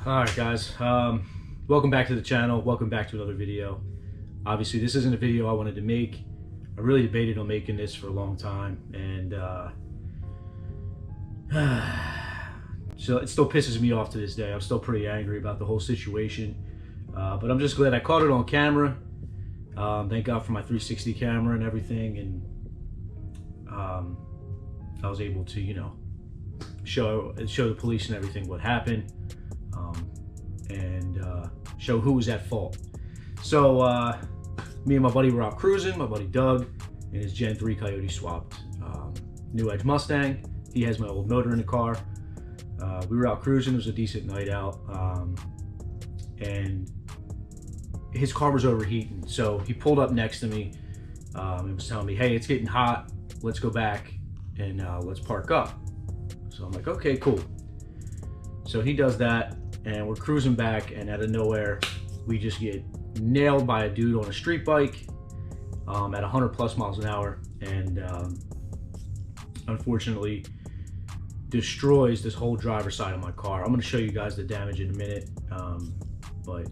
Alright guys, welcome back to the channel, welcome back to another video. Obviously this isn't a video I wanted to make. I really debated on making this for a long time, and so it still pisses me off to this day. I'm still pretty angry about the whole situation, but I'm just glad I caught it on camera. Thank God for my 360 camera and everything, and I was able to, you know, show the police and everything what happened, and show who was at fault. So me and my buddy were out cruising, my buddy Doug in his Gen 3 Coyote swapped New Edge Mustang. He has my old motor in the car. We were out cruising, it was a decent night out, and his car was overheating. So he pulled up next to me and was telling me, hey, it's getting hot, let's go back and let's park up. So I'm like, okay, cool. So he does that, and we're cruising back, and out of nowhere, we just get nailed by a dude on a street bike at 100+ miles an hour, and unfortunately destroys this whole driver's side of my car. I'm going to show you guys the damage in a minute, but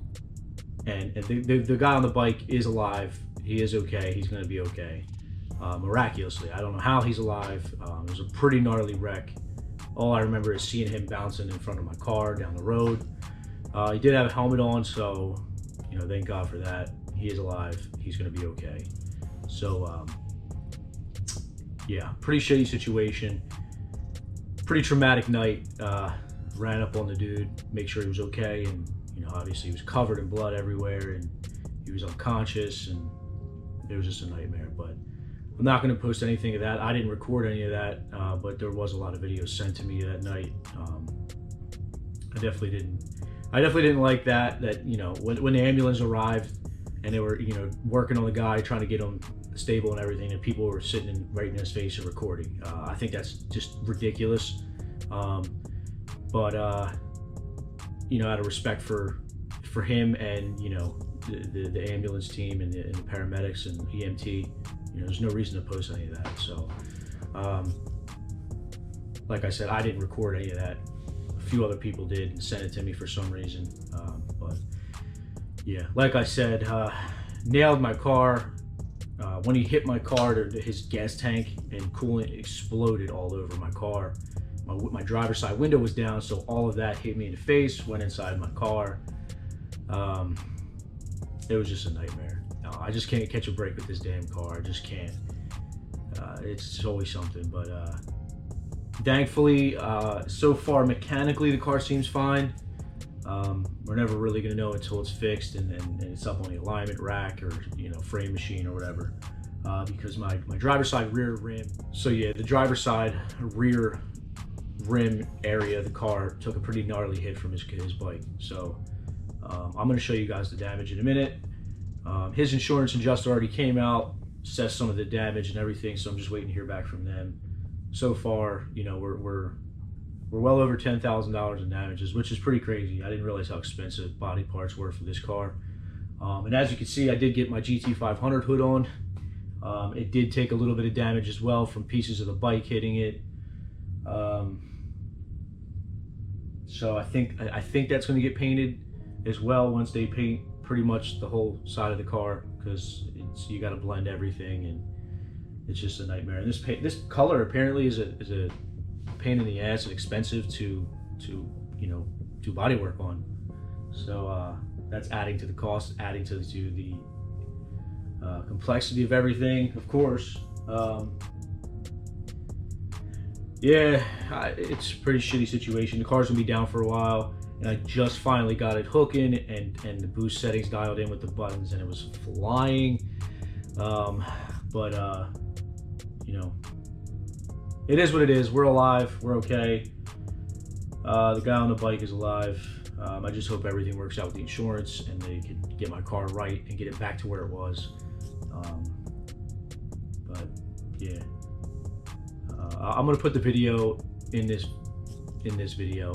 the guy on the bike is alive. He is okay. He's going to be okay, miraculously. I don't know how he's alive. It was a pretty gnarly wreck. All I remember is seeing him bouncing in front of my car down the road. He did have a helmet on, so, you know, thank God for that. He is alive. He's going to be okay. So, yeah, pretty shitty situation. Pretty traumatic night. Ran up on the dude, make sure he was okay, and, you know, obviously he was covered in blood everywhere, and he was unconscious, and it was just a nightmare. But I'm not going to post anything of that. I didn't record any of that, but there was a lot of videos sent to me that night. I definitely didn't like that, you know, when the ambulance arrived and they were, you know, working on the guy, trying to get him stable and everything, and people were sitting right in his face and recording. I think that's just ridiculous. But you know, out of respect for him and, you know, the ambulance team and the paramedics and EMT, you know, there's no reason to post any of that. So, like I said, I didn't record any of that. A few other people did and sent it to me for some reason. But yeah, like I said, nailed my car. When he hit my car, his gas tank and coolant exploded all over my car. My driver's side window was down, so all of that hit me in the face, went inside my car. It was just a nightmare. I just can't catch a break with this damn car. I just can't. It's always something, but thankfully, so far mechanically the car seems fine. We're never really gonna know until it's fixed and it's up on the alignment rack or, you know, frame machine or whatever, because my driver's side rear rim. So yeah, the driver's side rear rim area of the car took a pretty gnarly hit from his bike. So I'm going to show you guys the damage in a minute. His insurance adjuster already came out, assessed some of the damage and everything, so I'm just waiting to hear back from them. So far, you know, we're well over $10,000 in damages, which is pretty crazy. I didn't realize how expensive body parts were for this car. And as you can see, I did get my GT500 hood on. It did take a little bit of damage as well from pieces of the bike hitting it. So I think that's going to get painted as well once they paint pretty much the whole side of the car, because you got to blend everything, and it's just a nightmare. And this color apparently is a pain in the ass and expensive to you know, do body work on. So that's adding to the cost, adding to the complexity of everything, of course. Yeah, it's a pretty shitty situation. The car's gonna be down for a while, and I just finally got it hooking and the boost settings dialed in with the buttons, and it was flying. But you know, it is what it is. We're alive, we're okay. The guy on the bike is alive. I just hope everything works out with the insurance and they can get my car right and get it back to where it was. But yeah. I'm gonna put the video in this video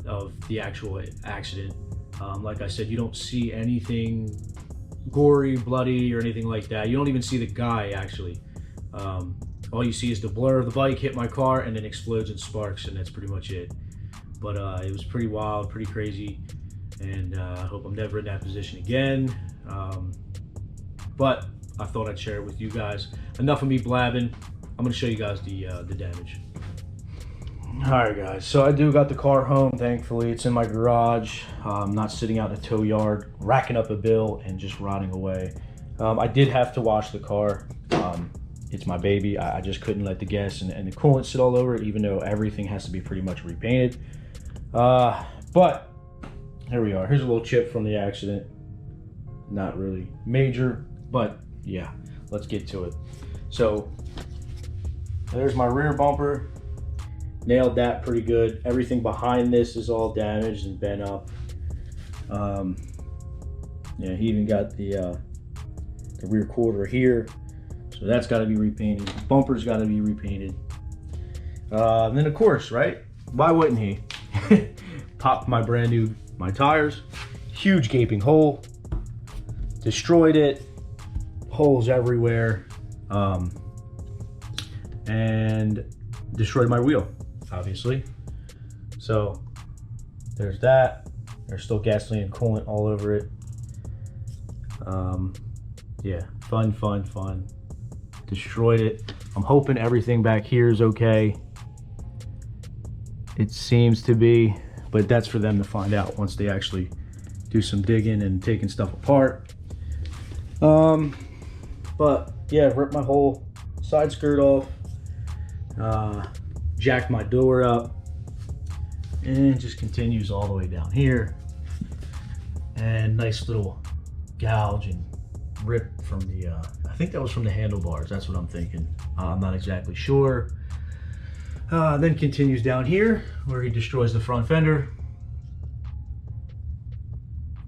of the actual accident. Like I said, you don't see anything gory, bloody, or anything like that. You don't even see the guy actually. All you see is the blur of the bike hit my car and then explodes and sparks, and that's pretty much it. But it was pretty wild, pretty crazy, and I hope I'm never in that position again. But I thought I'd share it with you guys. Enough of me blabbing. I'm gonna show you guys the damage. All right, guys, so I got the car home, thankfully. It's in my garage. I'm not sitting out in a tow yard, racking up a bill and just rotting away. I did have to wash the car. It's my baby. I just couldn't let the gas and the coolant sit all over it, even though everything has to be pretty much repainted. But here we are. Here's a little chip from the accident. Not really major, but yeah, let's get to it. So there's my rear bumper. Nailed that pretty good. Everything behind this is all damaged and bent up. Yeah, he even got the rear quarter here, so that's got to be repainted. The bumper's got to be repainted. And then of course, right? Why wouldn't he? Popped my tires. Huge gaping hole. Destroyed it. Holes everywhere. And destroyed my wheel, obviously. So there's that. There's still gasoline and coolant all over it. Yeah, fun. Destroyed it. I'm hoping everything back here is okay. It seems to be, but that's for them to find out once they actually do some digging and taking stuff apart. But yeah, ripped my whole side skirt off, jacked my door up, and it just continues all the way down here. And nice little gouge and rip from the, I think that was from the handlebars. That's what I'm thinking. I'm not exactly sure. Then continues down here where he destroys the front fender.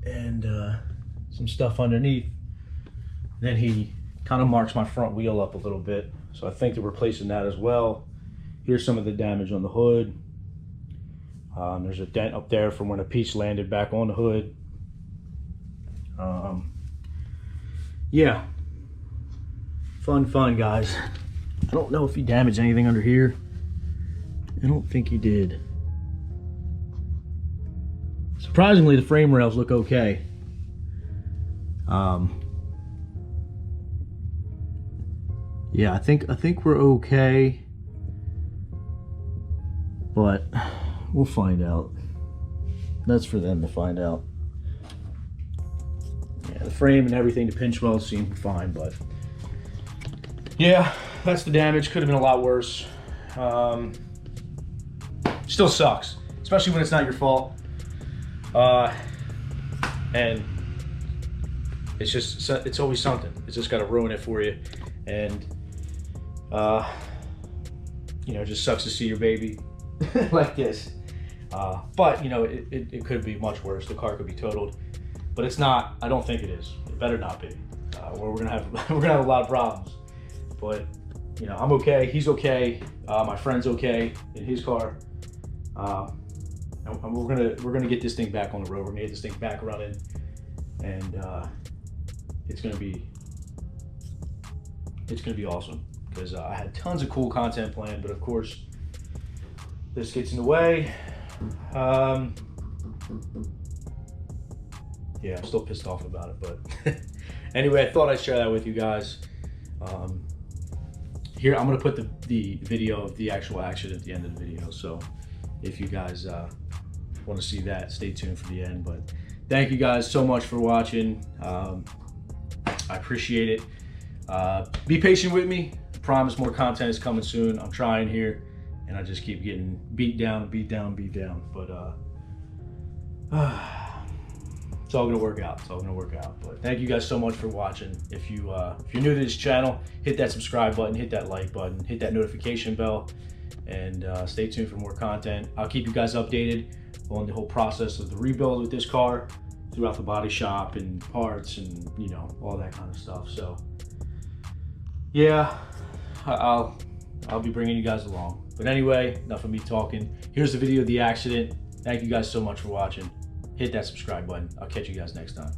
And some stuff underneath. Then he kind of marks my front wheel up a little bit. So I think they're replacing that as well. Here's some of the damage on the hood. There's a dent up there from when a piece landed back on the hood. Yeah, fun guys. I don't know if he damaged anything under here. I don't think he did. Surprisingly, the frame rails look okay. Yeah, I think we're okay, but we'll find out. That's for them to find out. Yeah, the frame and everything, the pinch welds seem fine, but yeah, that's the damage. Could have been a lot worse. Still sucks, especially when it's not your fault. And it's always something. It's just got to ruin it for you. And you know, it just sucks to see your baby like this. But you know, it could be much worse. The car could be totaled, but it's not. I don't think it is. It better not be. Or we're gonna have a lot of problems. But you know, I'm okay. He's okay. My friend's okay in his car. And we're gonna get this thing back on the road. We're gonna get this thing back running, and it's gonna be awesome, because I had tons of cool content planned, but of course this gets in the way. Yeah, I'm still pissed off about it, but anyway, I thought I'd share that with you guys. Here, I'm gonna put the video of the actual accident at the end of the video, so if you guys want to see that, stay tuned for the end. But thank you guys so much for watching. I appreciate it. Be patient with me. I promise more content is coming soon. I'm trying here, and I just keep getting beat down. But it's all gonna work out. It's all gonna work out. But thank you guys so much for watching. If you're new to this channel, hit that subscribe button, hit that like button, hit that notification bell, and stay tuned for more content. I'll keep you guys updated on the whole process of the rebuild with this car throughout the body shop and parts and, you know, all that kind of stuff. So yeah, I'll be bringing you guys along. But anyway, enough of me talking. Here's the video of the accident. Thank you guys so much for watching. Hit that subscribe button. I'll catch you guys next time.